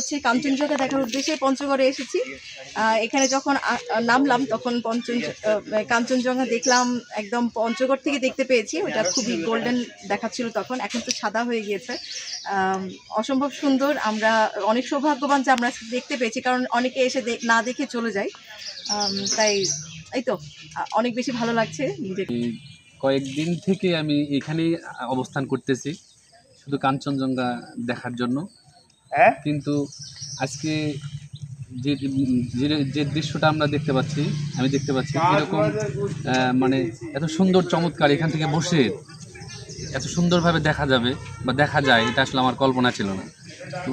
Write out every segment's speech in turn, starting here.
হচ্ছে কাঞ্চনজঙ্ঘা দেখার উদ্দেশ্যে পঞ্চগড়ে এসেছি। এখানে যখন নামলাম তখন কাঞ্চনজঙ্ঘা দেখলাম, একদম পঞ্চগড় থেকে দেখতে পেয়েছি। ওটা খুবই গোল্ডেন দেখাচ্ছিল তখন, এখন তো সাদা হয়ে গিয়েছে। অসম্ভব সুন্দর। আমরা অনেক সৌভাগ্যবান যে আমরা দেখতে পেয়েছি, কারণ অনেকে এসে না দেখে চলে যায়। তাই এই তো অনেক বেশি ভালো লাগছে। কয়েকদিন থেকে আমি এখানেই অবস্থান করতেছি শুধু কাঞ্চনজঙ্ঘা দেখার জন্য, কিন্তু আজকে যে দৃশ্যটা আমরা দেখতে পাচ্ছি, আমি দেখতে পাচ্ছি এরকম মানে এত সুন্দর চমৎকার, এখান থেকে বসে এত সুন্দরভাবে দেখা যাবে বা দেখা যায়, এটা আসলে আমার কল্পনা ছিল না। তো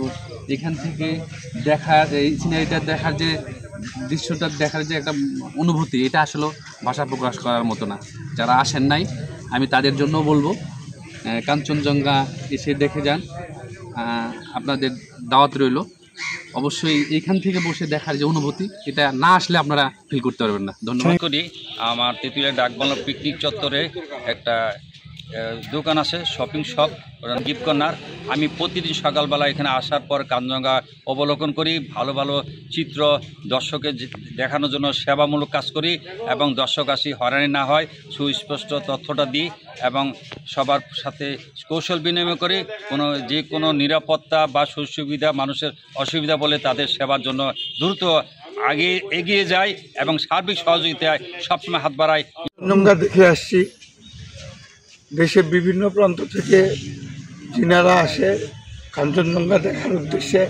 এখান থেকে দেখার, এই সিনারিটা দেখার যে দৃশ্যটা দেখার যে একটা অনুভূতি, এটা আসলে ভাষা প্রকাশ করার মতো না। যারা আসেন নাই আমি তাদের জন্য বলবো, কাঞ্চনজঙ্ঘা এসে দেখে যান। আপনাদের দাওয়াত রইল। অবশ্যই এইখান থেকে বসে দেখার যে অনুভূতি, এটা না আসলে আপনারা ফিল করতে পারবেন না। ধন্যবাদ। করি আমার তেঁতুলিয়া ডাকবাংলা পিকনিক চত্বরে একটা দোকান আছে, শপিং শপ, গিফট কর্নার। আমি প্রতিদিন সকালবেলা এখানে আসার পর কাঞ্চনজঙ্ঘা অবলোকন করি, ভালো ভালো চিত্র দর্শকের দেখানোর জন্য সেবামূলক কাজ করি, এবং দর্শক আসি হয়রানি না হয় সুস্পষ্ট তথ্যটা দিই, এবং সবার সাথে কৌশল বিনিময় করি। যে কোনো নিরাপত্তা বা সুবিধা, মানুষের অসুবিধা বলে তাদের সেবার জন্য দ্রুত আগে এগিয়ে যায় এবং সার্বিক সহযোগিতায় সবসময় হাত বাড়ায়। কাঞ্চনজঙ্ঘা দেখে আসছি। দেশের বিভিন্ন প্রান্ত থেকে চীনারা আসে কাঞ্চনজঙ্ঘা দেখার উদ্দেশ্যে।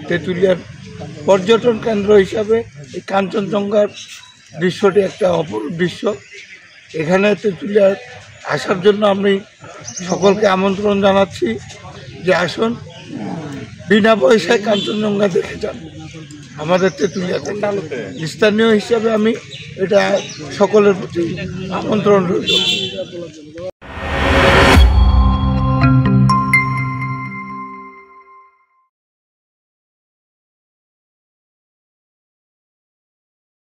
তেঁতুলিয়ার পর্যটন কেন্দ্র হিসাবে এই কাঞ্চনজঙ্ঘার দৃশ্যটি একটা অপরূপ দৃশ্য। এখানে তেঁতুলিয়ার আসার জন্য আমি সকলকে আমন্ত্রণ জানাচ্ছি যে আসুন, বিনা পয়সায় কাঞ্চনজঙ্ঘা দেখে যান আমাদের তেঁতুলিয়াতে। স্থানীয় হিসাবে আমি এটা সকলের প্রতি আমন্ত্রণ রইল।